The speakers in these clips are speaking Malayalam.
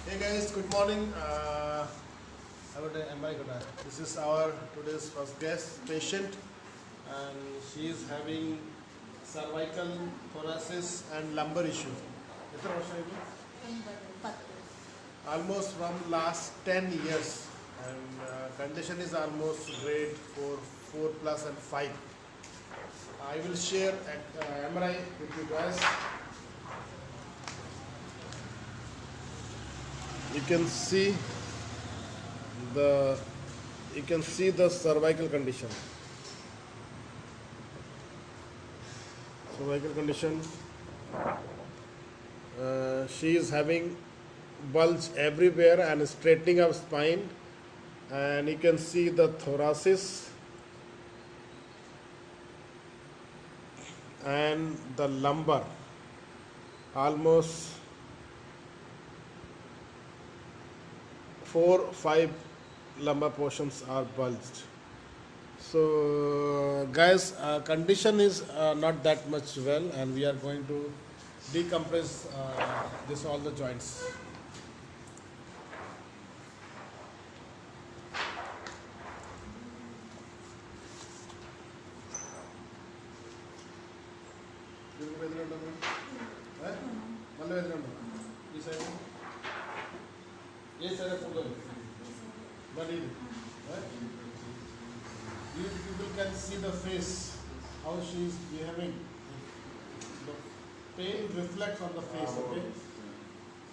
Hey guys, good morning. This is our today's first guest patient, and she is having cervical thoracic and lumbar issue. എത്ര വർഷമായിട്ട്? Almost from last 10 years, and condition is almost grade 4 plus and 5. I will share MRI with you guys. You can see the cervical condition. Cervical condition. She is having bulge everywhere and straightening of spine, and you can see the thoracic and the lumbar. Almost 4-5 lumbar portions are bulged. So guys, condition is not that much well, and we are going to decompress all the joints. But you people can see the face, how she is behaving. The pain reflects on the face, okay?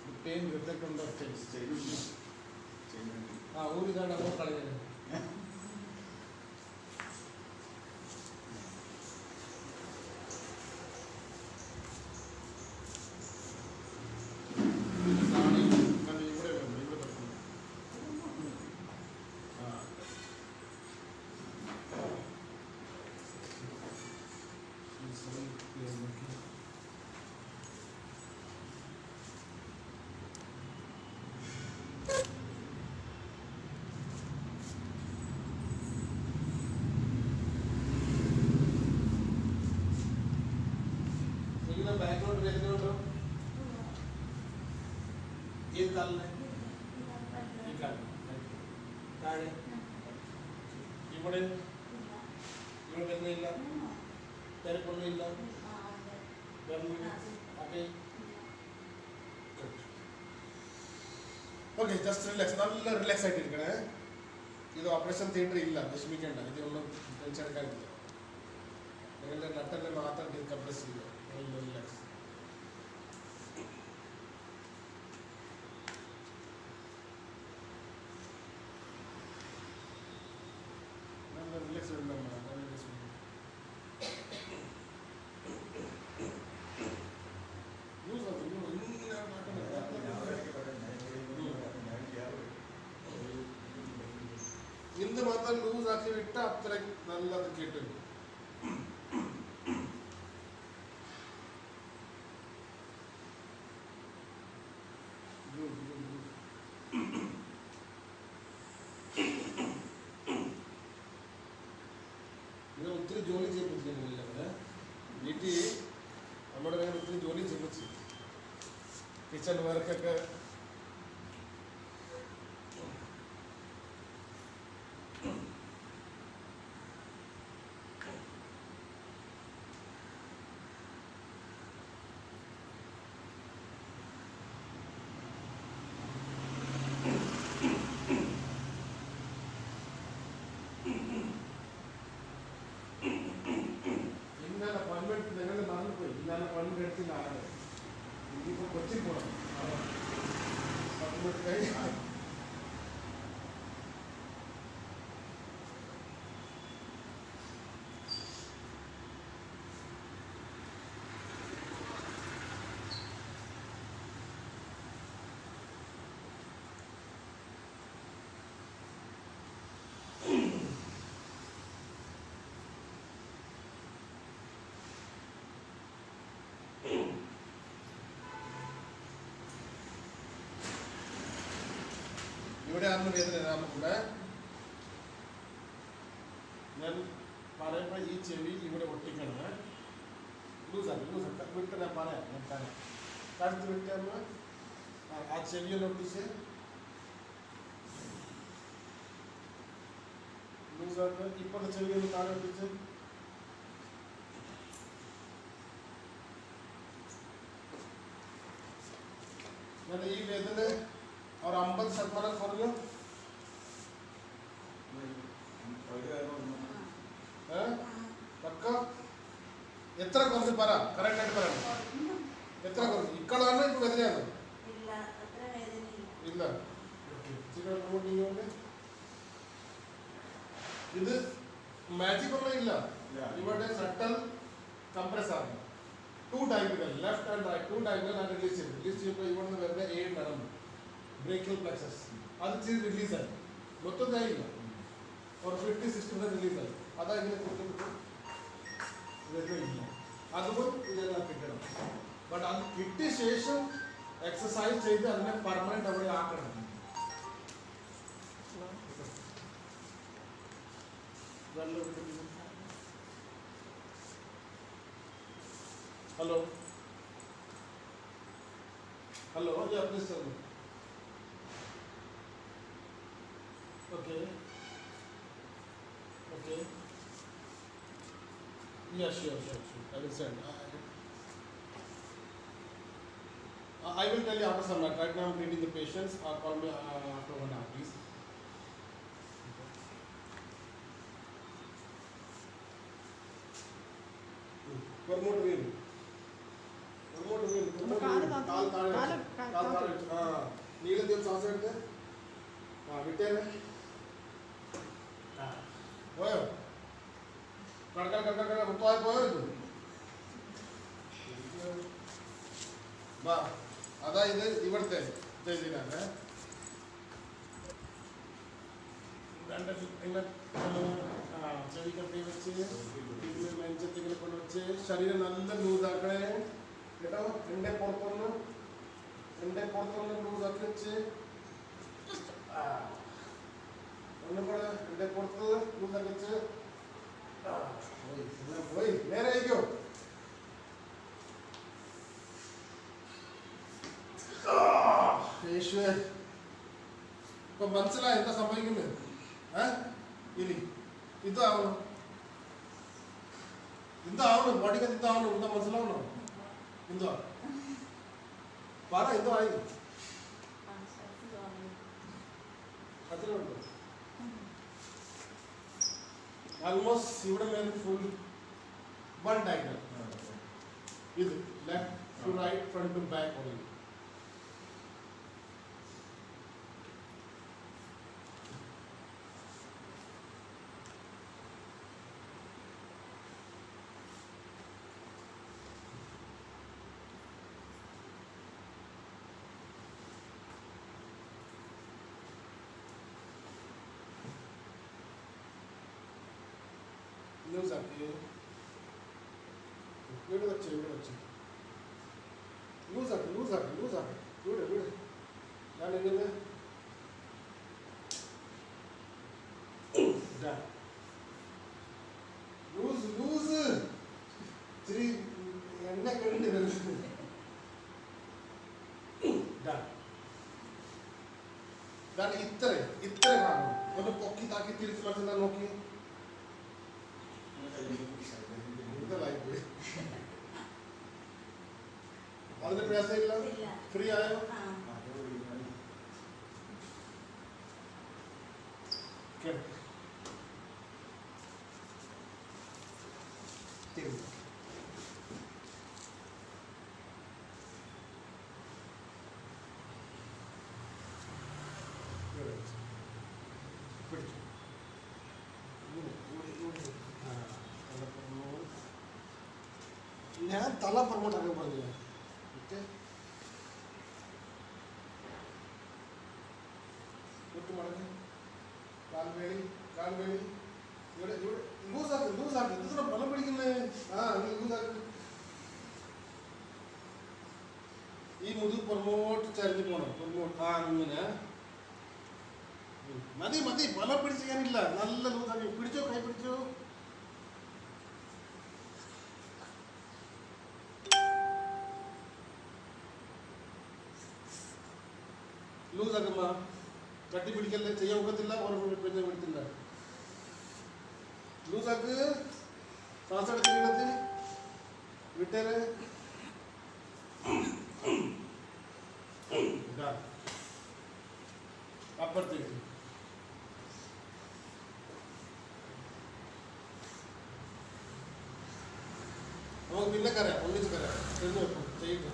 The pain reflects on the face. Who is that? Background വരുന്നുണ്ടോ? ഏത് കാലിന്? ഈ കാലിന് താഴെ ഇവിടെ വരുന്നില്ല, തിരക്കൊന്നുമില്ല. ഓക്കെ, ജസ്റ്റ് റിലാക്സ്, നല്ല റിലാക്സ് ആയിട്ടിരിക്കണേ. ഇത് ഓപ്പറേഷൻ തിയേറ്റർ ഇല്ല, വിഷമിക്കേണ്ട. ഇതൊന്നും ടെൻഷൻ എടുക്കാനില്ല. നിങ്ങളുടെ നട്ടലിനെ മാത്രം ഡീകംപ്രസ് ചെയ്യുക. റിലാക്സ്. റിലാക്സ് വേണ്ട. ഇന്ന് മാത്രം ലൂസ് ആക്കി വിട്ട അത്ര നല്ലത് കിട്ടും. ഒത്തിരി ജോലി ചെയ്യിപ്പിച്ചില്ല. വീട്ടിൽ നമ്മുടെ കയ്യിൽ ഒത്തിരി ജോലി ചെയ്യിപ്പിച്ചു. കിച്ചൺ വർക്കൊക്കെ നിങ്ങളുടെ മറന്നുപോയി. ഇന്നാണ് പണ്ട് എടുത്തില്ല ആള്. ഇനിയിപ്പോൾ കൊച്ചി പോകണം. ഇവിടെയാണ് വേദന. നമുക്കൂടെ ഞാൻ പറയുമ്പോൾ ഈ ചെവി ഇവിടെ ഒട്ടിക്കണം. ലൂസാക്കി വിട്ട് ഞാൻ പറയാം. കഴുത്ത് വിട്ടാൽ ആ ചെവിയൊന്ന് ഒട്ടിച്ച് ലൂസായിട്ട് ഇപ്പോഴത്തെ ചെവിയൊന്ന് താഴെ ഒട്ടിച്ച് എന്നിട്ട് ഈ വേദന ഒരു 50% കുറഞ്ഞു. പക്ക എത്ര കുറച്ച് പറ, കറക്റ്റായിട്ട് പറയണം. എത്ര കുറച്ച് ഇക്കളാണ് ഇപ്പൊ വേദനയാണ്? ഇല്ല. ഇത് മാജിക് ഒന്നും ഇല്ല. ഇവിടെ സട്ടൽ കംപ്രസ് ആണ്. 2 diagonal left and right 2 diagonal ആണ് റിലീസ് ചെയ്യും. റിലീസ് ചെയ്യുമ്പോൾ ഇവിടെ നിന്ന് വരുന്ന 7 നടന്നു ബ്രേക്കിയൽ പ്ലക്സസ് അത് ചെയ്ത് റിലീസായി. മൊത്തത്തിലായില്ല. ഒരു 50-60% റിലീസായി. അതാ ഇങ്ങനെ കൊടുത്തിട്ട് ഇല്ല. അതുപോലെ ഇതെല്ലാം കിട്ടണം. ബട്ട് അത് കിട്ടിയ ശേഷം എക്സസൈസ് ചെയ്ത് അതിനെ പെർമനന്റ് അവിടെ ആക്കണം. हेलो हेलो जी आप प्लीज सर ओके ओके या sure I will send I will tell you after some time. Right now I'm treating the patients. Call me after 1 hour please. One more wheel. One more wheel. काल हाँ नीले देव सांस लेते हाँ बिटे में बोयो कर तो आए बोयो तू बा अदा इधर इवड़ते जय जी ना है गंडा इन्हें ചെവി കപ്പി വെച്ച് ഇതിൽ നെഞ്ചത്തിങ്ങനെ കൊണ്ടുവച്ച് ശരീരം നല്ല ലൂസാക്കണേ കേട്ടോ. എൻ്റെ പുറത്തൊന്ന് ലൂസാക്കി വെച്ച് ഒന്നും കൂടെ എൻ്റെ പുറത്ത് ലൂസാക്കി വെച്ച് പോയി നേരെ ആയിക്കോ. യേശുവേ ഇപ്പൊ മനസ്സിലായി എന്താ സംഭവിക്കുന്നത്? ഇനി ഇതാവണം ബോഡിക്ക് ഇതാവണം. എന്താ മനസ്സിലാവണം? എന്തുവാ പറ എന്തോ ആയി അത്രയുണ്ടോ? ആൾമോസ്റ്റ് ഇവിടെ മേലെ ഫുൾ 1 ഡയഗ്രാം. ഇത് left to right front to back only. Loose आती है വീട് വെച്ച് ലൂസ് ആക്കി വീട് ഞാൻ ഇങ്ങനെ ലൂസ് ഇത്തിരി എണ്ണ കേണ്ടി വരുന്നത് ഇത്ര കാണും. ഒന്ന് പൊക്കി താക്കി തിരിച്ച് മനസ്സിലാൻ നോക്കി അതിന് പ്രയാസമില്ല. ഫ്രീ ആയോ? ഞാൻ തല പ്രൊമോട്ടാക്കാൻ പറഞ്ഞില്ല. മടങ്ങി കാൽവേളി ഇവിടെ ലൂസാക്കി ഇത് ബലം പിടിക്കുന്നേ. ലൂസാക്കി ഈ മുതു പ്രൊമോട്ട് ചരിഞ്ഞു പോണം. അങ്ങനെ മതി ബലം പിടിച്ചില്ല. നല്ല ലൂസാക്കി പിടിച്ചോ, കൈ പിടിച്ചോ. ലൂസ് ആക്കുമ്പോ കട്ടി പിടിക്കല്ലേ, ചെയ്യാൻ ഒക്കത്തില്ല, പിന്നെ പിടിത്തില്ല. ലൂസ് ആക്ക്, ശ്വാസം എടുത്ത് വിട്ടേര്. അപ്പുറത്തേക്ക് നമുക്ക് പിന്നെ കരയാം, ഒന്നിച്ച് കരയാം. ചെന്ന് വെക്കും, ചെയ്യില്ല.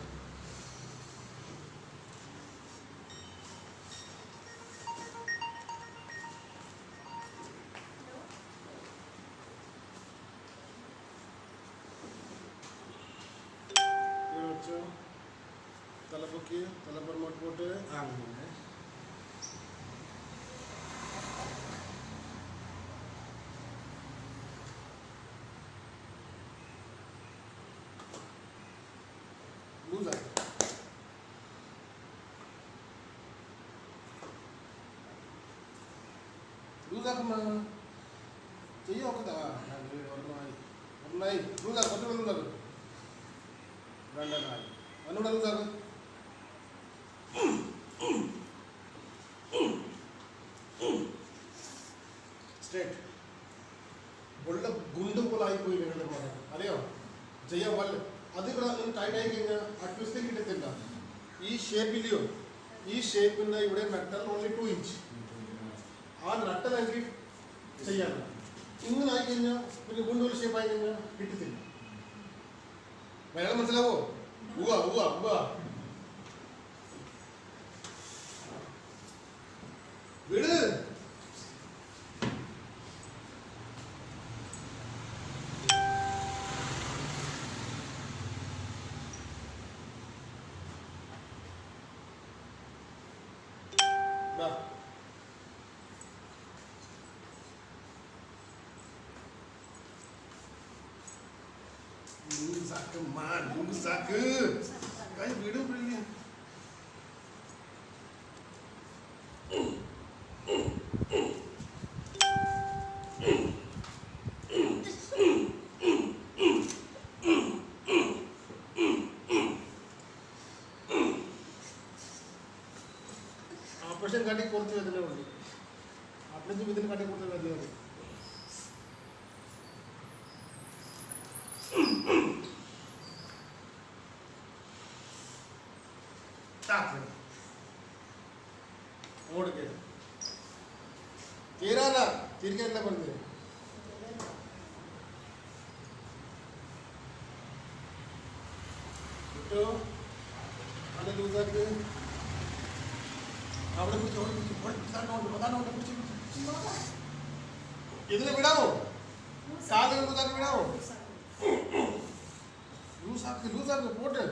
തലപ്പൊക്കി തലപ്പുറമോട്ട് പോട്ട് അങ്ങനെ ലൂസായി. ലൂസാക്കുമ്പോ ചെയ്യാൻ ഒക്കത്താ. ഒന്നായി ലൂസാക്കും, കുറച്ചുകൂടെ ലൂസാക്കും. രണ്ടെണ്ണായി, ഒന്നുകൂടെ ലൂസാക്കും. സ്ട്രേറ്റ് ഉള്ള ഗുണ്ട് പോലെ ആയിപ്പോയി നിങ്ങളുടെ പോലെ, അറിയോ? ചെയ്യാൻ വല്ല അത് ഇവിടെ ടൈറ്റ് ആയി കഴിഞ്ഞാൽ ആ ട്വിസ്റ്റിംഗ് കിട്ടത്തില്ല. ഈ ഷേപ്പിലെയോ, ഈ ഷേപ്പിൻ്റെ ഇവിടെ നട്ടൽ ഓൺലി 2 ഇഞ്ച്. ആ നട്ടലെങ്കിൽ ചെയ്യാനാണ്. ഇങ്ങനെ ആയി കഴിഞ്ഞാൽ പിന്നെ ഗുണ്ട് പോലെ ഷേപ്പ് ആയി കഴിഞ്ഞാൽ കിട്ടത്തില്ല. മലയാളം മനസ്സിലാവോ? ഉവ്വ ഉവ്വ ഉവ്വ. വീട് luzak man, luzak ke? Kayak video brilliant. Operation kadi korte vedile undi. Apne jo vidine kadi korte vedile undi. Tak. Old ke. Tera na, tirke na bande. Itu ada loser ke. അവിടെ ഇതിനെ വിടാമോ? സാധനം ലൂസാക്കി വിടാമോ? ലൂസാക്ക് പോട്ട്.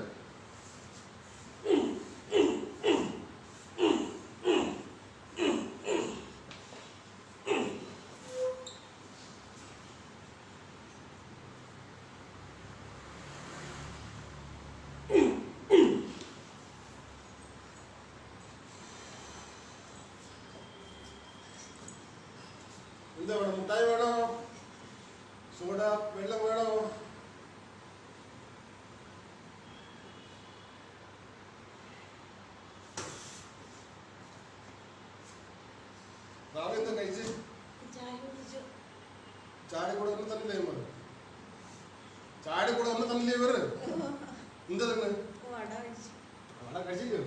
എന്താ വേണം? മുട്ടായി വേണോ? സോഡ, വെള്ളം വേണോ? രാവിലെ എന്താ കഴിച്ച്? ചായ കൂടെ ഒന്ന് തന്നില്ലേ ഇവർ? ചായ കൂടെ ഒന്ന് തന്നില്ലേ ഇവർ? എന്താ തന്നെ? വട കഴിച്ചില്ലേ?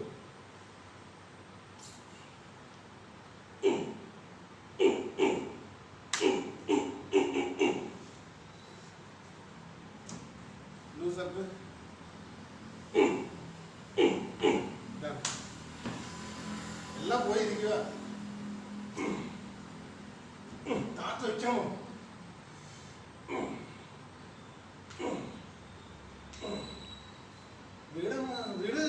ലൂസർക്ക് എല്ലാം പോയിരിക്കുക. താത്ത് വെക്കാമോ? വീട് വീട്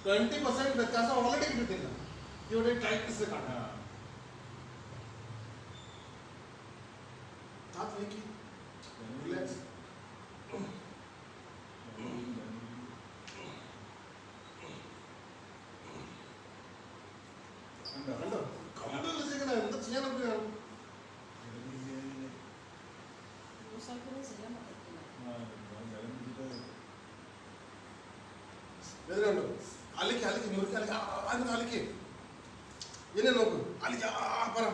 20% വ്യത്യാസം ഓൾറെഡി കിട്ടില്ല. ഇവിടെ ടൈറ്റ്നസ് കാണാം. താത്ത് വെക്കി, റിലാക്സ്. കണ്ടോ? കണ്ടോ വെച്ചേക്കണേ? എന്താ ചെയ്യാനൊക്കെയാണ്? എതിരുണ്ടോ അലിക്ക് അലിക്ക് മുറുക്കി അലിക്ക് അങ്ങനെ അലിക്ക് എന്നെ നോക്ക് അലിക്ക് പറ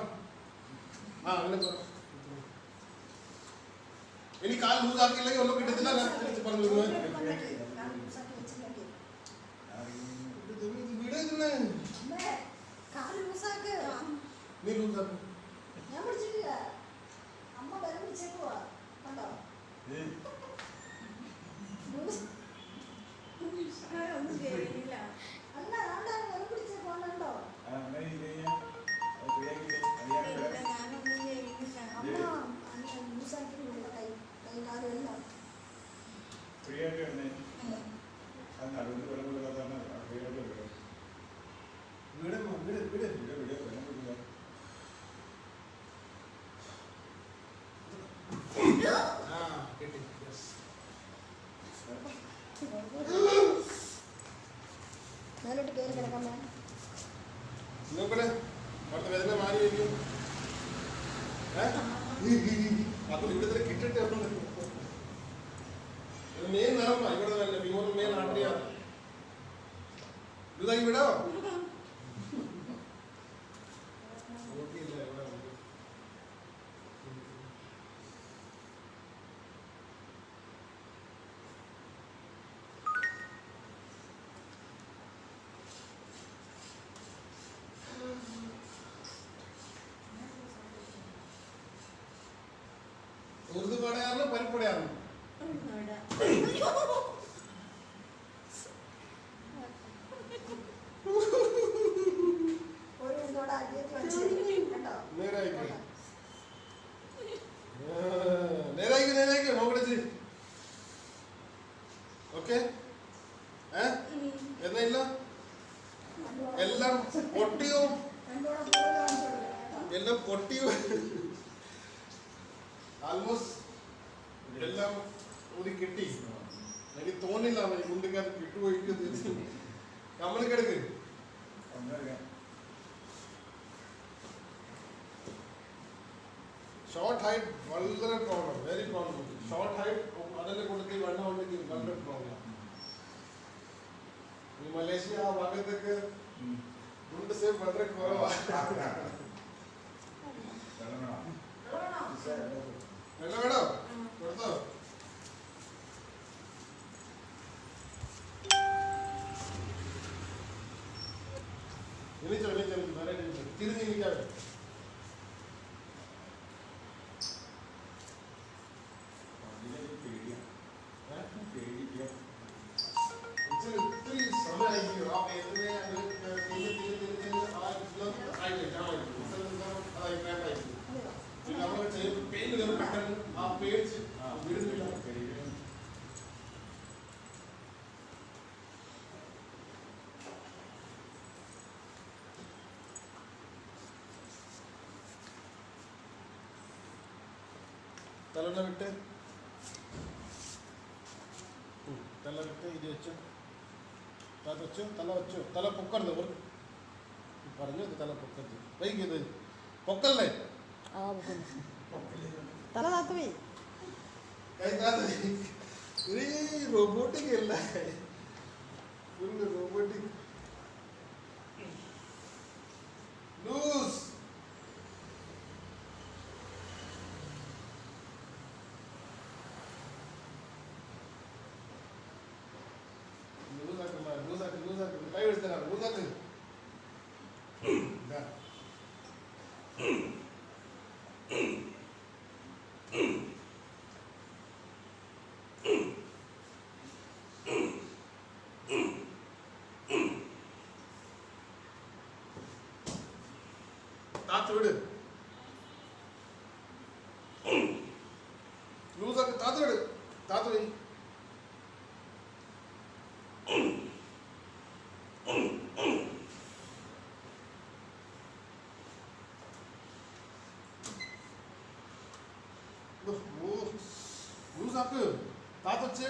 അങ്ങനെ പറ ഇനി കാൽ ലൂസ് ആക്കിയില്ലെങ്കിൽ ഒന്നും കിട്ടത്തില്ല ഞാൻ തിരിച്ച് പറഞ്ഞു വീട് നീ ലൂസ് ആക്കി ഞാൻ പിടിച്ചിട്ടില്ല അമ്മ വരെ പിടിച്ചേക്കുവാ കണ്ടോ ഒന്നും കേറിയില്ല അല്ല ആണ്ടാണ് വരെ പിടിച്ചേക്കുവാണ്ടോ ഞാനൊന്നും കേറിയില്ല അമ്മ ലൂസാക്കിയില്ല കൈ കാലും എല്ലാം മേലോട്ട് കയറി കിടക്കാൻ നോക്കണേ അവിടുത്തെ വേദന മാറിയിരിക്കും അപ്പൊ ഇവിടുത്തെ കിട്ടിട്ട് മെയിൻ നിറമാ ഇവിടെ തന്നെ വിമോട് മെയിൻ ആട്ടിയാ ഇതായി വിടോ ഉറുദു പടയാണോ പരിപ്പടയാണോ നേരായിക്ക് നോക്കണേ ഓക്കെ എന്നാ ഇല്ല എല്ലാം പൊട്ടിയോ എല്ലാം പൊട്ടിയോ ആൾമോസ്റ്റ് എല്ലാം ഒരു കിട്ടി എനിക്ക് തോന്നില്ല അവൻ മുണ്ടിക്കാതെ കിട്ടുപോയിട്ട് നമ്മൾ കിടക്ക് ഷോർട്ട് ഹൈറ്റ് വളരെ problem very problem short height അതിനെ കൊടുത്ത് വണ്ണം ഉണ്ടെങ്കിൽ വളരെ പ്രോബ്ലം ഈ മലേഷ്യ ആ ഭാഗത്തൊക്കെ ഗുണ്ട് സേഫ് വളരെ കുറവാണ് വെള്ളം വേണോ കൊടുത്തോ എണീച്ചോ തിരിഞ്ഞ് നിൽക്കാതെ ഒത്തിരി സമയമായിരിക്കും ആ വേദനയെ അതായിരിക്കും നമ്മൾ പെയിന്റ് പെട്ടെന്ന് ആ പേടിച്ച് വിടുന്നില്ല തലണ്ണ വിട്ട് തല വിട്ട് ഇത് വെച്ചു വെച്ചു തല വെച്ചു തല പൊക്കരുത് പറഞ്ഞു തല പൊക്കരുത് വൈകിയത് പൊക്കല്ലേ തല താത്തുപോയി റോബോട്ടിക് അല്ല ഫുള്ള് റോബോട്ടിക് ലൂസ് ലൂസാക്ക് കൈ എടുത്തരാ ലൂസാക്ക് താത്ത് വിട് ലൂസാക്ക് താത്ത് വിട് താത്ത് പോയി ലൂസാക്ക് താത്ത് വെച്ച്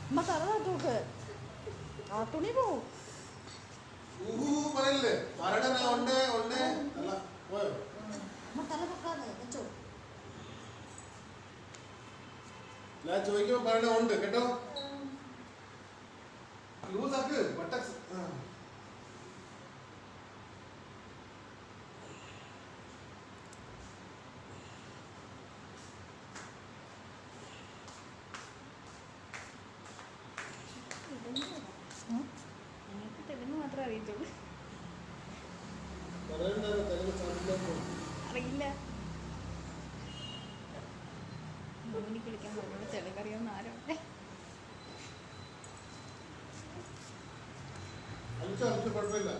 അമ്മ തല താത്തൂക്ക് ആ തുണി പോവും പറയല്ലേ പറയണ ഉണ്ട് ഉണ്ട് അല്ല പോയോ അമ്മ തല പൊക്കാതെ വെച്ചോ ഞാൻ ചോദിക്കുമ്പോൾ പറയണ ഉണ്ട് കേട്ടോ. ലൂസ് ആക്ക് ബട്ടക്സ്. എനിക്ക് തെലുങ്ക് മാത്രമേ അറിയത്തുള്ളൂ. അറിയില്ല. മോനിക്ക് വിളിക്കാൻ പറഞ്ഞോളൂ, തെലുങ്ക് അറിയാവുന്ന ആരാണ്? കുഴപ്പമില്ല.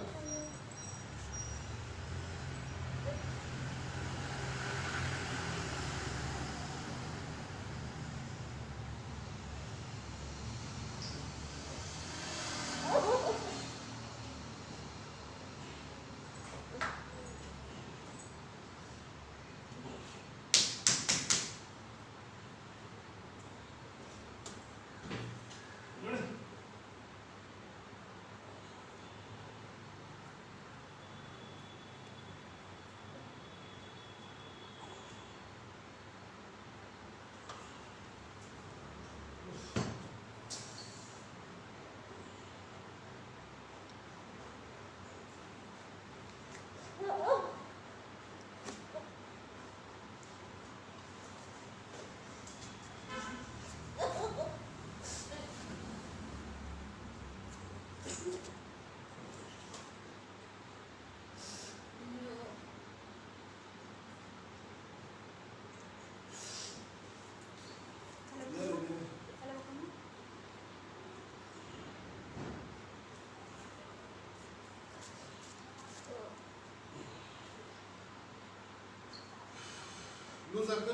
ലൂസാക്ക്.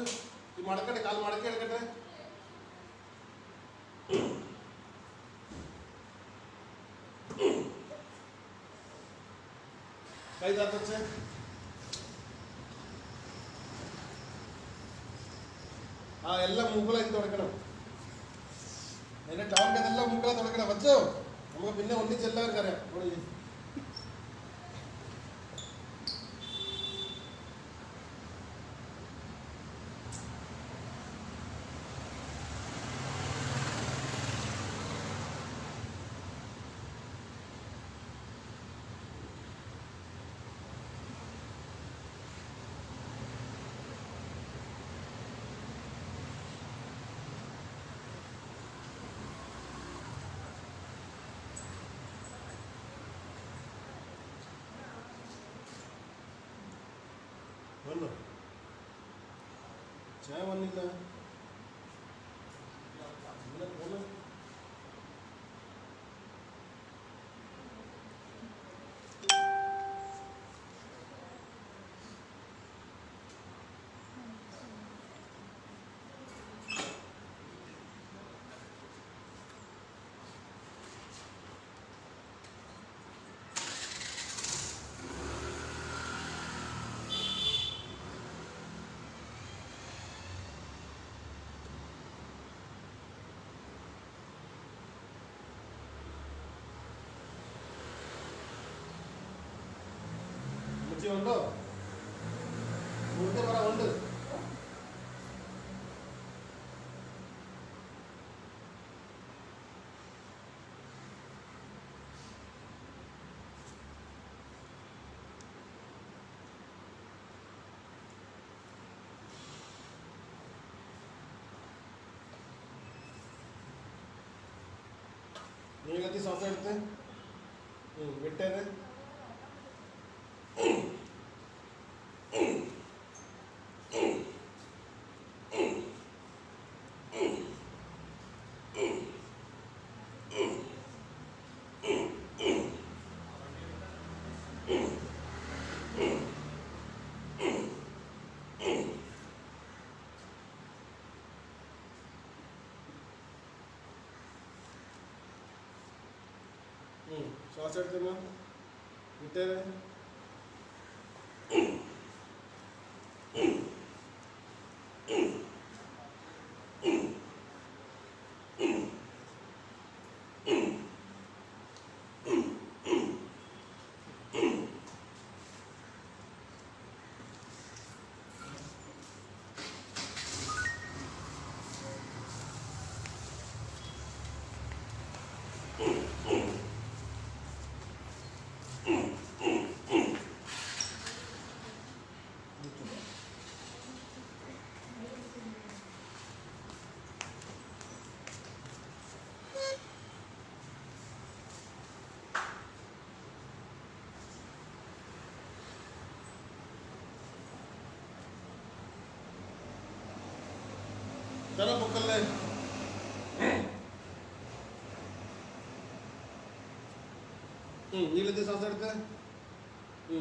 ഈ മടക്കട്ടെ, കാൽ മടക്കി എടുക്കട്ടെ. കൈ താത്തച്ച്. ആ എല്ലാം മുകളായി തുടക്കണം. അതിന്റെ ടവർക്ക് അതെല്ലാം മുകളെ തുടക്കണം. വച്ചോ, നമുക്ക് പിന്നെ ഒന്നിച്ച് എല്ലാവർക്കും അറിയാം. വന്നോ? ചായ വന്നില്ല. ഉണ്ടോ? ഉണ്ട്, പറ ഉണ്ട്. നീ കത്തി ശ്വാസം എടുത്ത് വിട്ടേര്. ശ്വാസം എടുത്തുന്ന വിട്ടേര്. തല പൊക്കല്ലേ. നീളത്തിൽ ശ്വാസം എടുത്ത്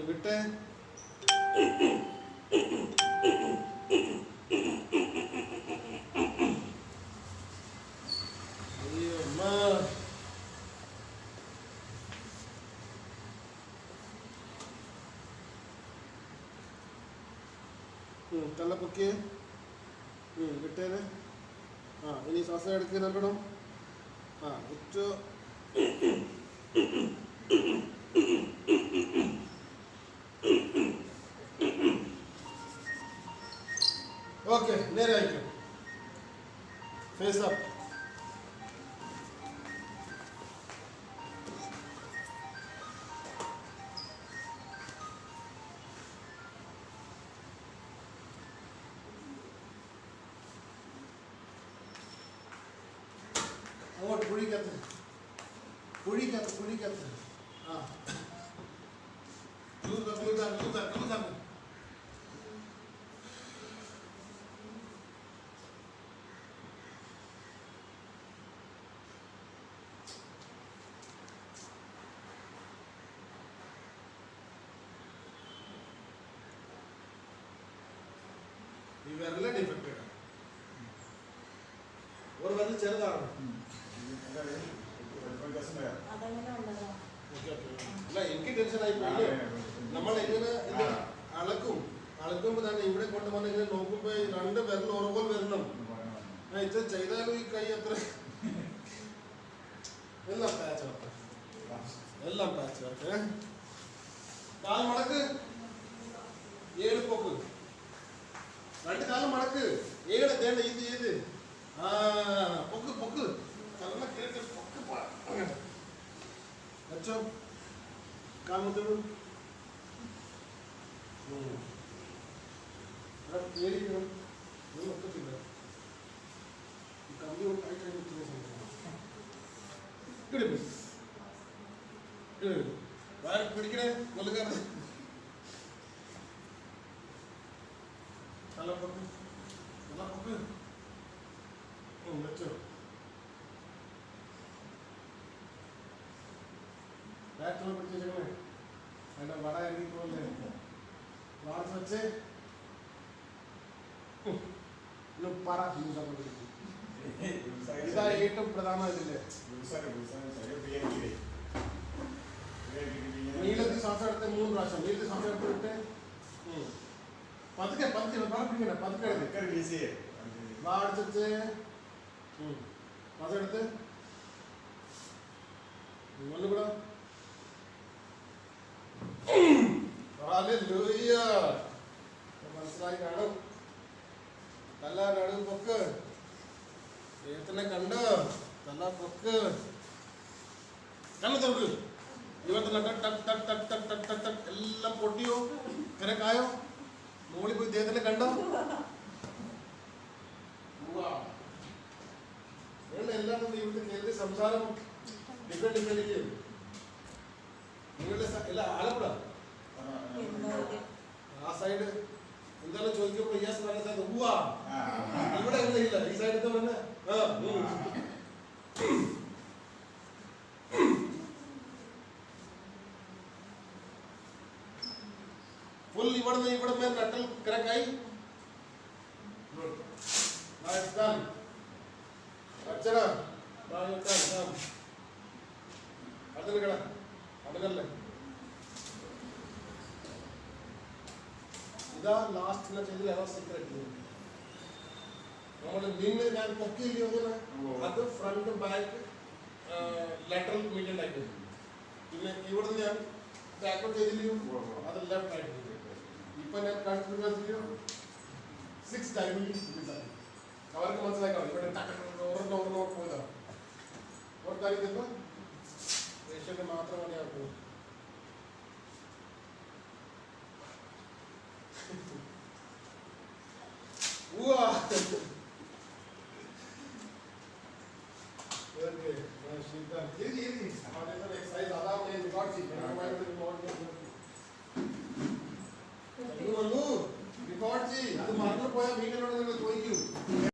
വിട്ടേ. തല പൊക്കിയേ. വിട്ടേനെ. ഇനി ശ്വാസം എടുക്കുക നല്ലോണം. ഉച്ച ഓക്കെ. നേരെ ആയിരിക്കും. Face up. അങ്ങോട്ട് കുഴിക്കത്ത്. ലൂസാക്ക്. ഈ വിരലെ ഡിഫക്റ്റ് ഒരു വിരൽ ചെറുതാണ്. അതങ്ങനെ ഉണ്ടല്ലോ. അല്ല എനിക്ക് ടെൻഷനായി പോയി. നമ്മൾ എങ്ങനെ ഇത് അളക്കുമ്പോൾ തന്നെ ഇവിടെ കൊണ്ടുവന്ന് ഇങ്ങനെ നോക്കുമ്പോ രണ്ട് വിരൽ ഓരോപോലെ വരണം. ഇത് ചെയ്താലും ഈ കൈ അത്ര എല്ലാം പാച്ച് വർക്ക്. കാൽ മടക്ക്. 7 പൊക്ക്. 2 കാലം മടക്ക്. 7 തേണ്ട. ഇത് പൊക്ക് നല്ല കേട്ട് പൊക്ക്. അച്ഛോ കാമത്തോട് പേടിക്കണം. ഒക്കത്തില്ല. കമ്പി കൊണ്ട് പിടിക്കണേ. കൊല്ലുകാരൻ നല്ല പൊക്ക്. വെച്ചോ. ബാറ്ററി പിടിച്ചേക്കണേ. അതിന്റെ വട ഇറങ്ങി പോലെ വാർത്ത വെച്ച് പറ. ഇതാ ഏറ്റവും പ്രധാന ഇതില്ലേ. നീളത്തിൽ ശ്വാസം എടുത്ത് 3 പ്രാവശ്യം. നീളത്തിൽ ശ്വാസം എടുത്തിട്ട് പതുക്കെ പിടിക്കണേ. പതുക്കെ വാടിച്ചിട്ട് ശ്വാസം എടുത്ത് ഒന്നുകൂടെ. മനസ്സിലായി കാണും. തല നടുവ് പൊക്ക്. ദൈവത്തിനെ കണ്ടോ? തല പൊക്ക്. കണ്ണു തുറക്ക്. എല്ലാം പൊട്ടിയോ? തിരക്കായോ? മോളിൽ പോയി ദൈവത്തിനെ കണ്ടോ? എല്ലാം ഇവിടെ കേൾവി സംസാരം ഡിപ്പെൻഡ് ചെയ്യും. നിങ്ങളുടെ എല്ലാ ആലപ്പുഴ ആ സൈഡ് എന്തായാലും ചോദിക്കുമ്പോൾ യെസ് പറഞ്ഞ സൈഡ് ഉവ്വാ. ഇവിടെ അങ്ങനെ ഇല്ല. ഈ സൈഡ് പറഞ്ഞ ഫുൾ ഇവിടെ മേൽ നട്ടൽ ക്രാക്കായി. ഇതാ ലാസ്റ്റ് ചെയ്ത് സീക്രട്ട്. നമ്മൾ നിന്ന് ഞാൻ പൊക്കിയില്ലേ അങ്ങനെ അത് ഫ്രണ്ട് ബാക്ക് ലാറ്ററൽ മീഡിയൻ ആയിട്ട്. പിന്നെ ഇവിടുന്ന് ഞാൻ ബാക്കോട്ട് ചെയ്തില്ലയോ അത് ലെഫ്റ്റ് ആയിട്ട്. ഇപ്പൊ ഞാൻ കണ്ടിന്യൂസ് 6 ടൈമിൽ അവർക്ക് മനസ്സിലാക്കാം. ഇവിടെ ഓർമ്മ പോയതാണ്. ഓർക്കാതിരിക്കുമ്പോൾ പേഷ്യന്റ് മാത്രം മതിയാക്കും. एक्सरसाइज ज्यादा हमने रिकॉर्ड सीखे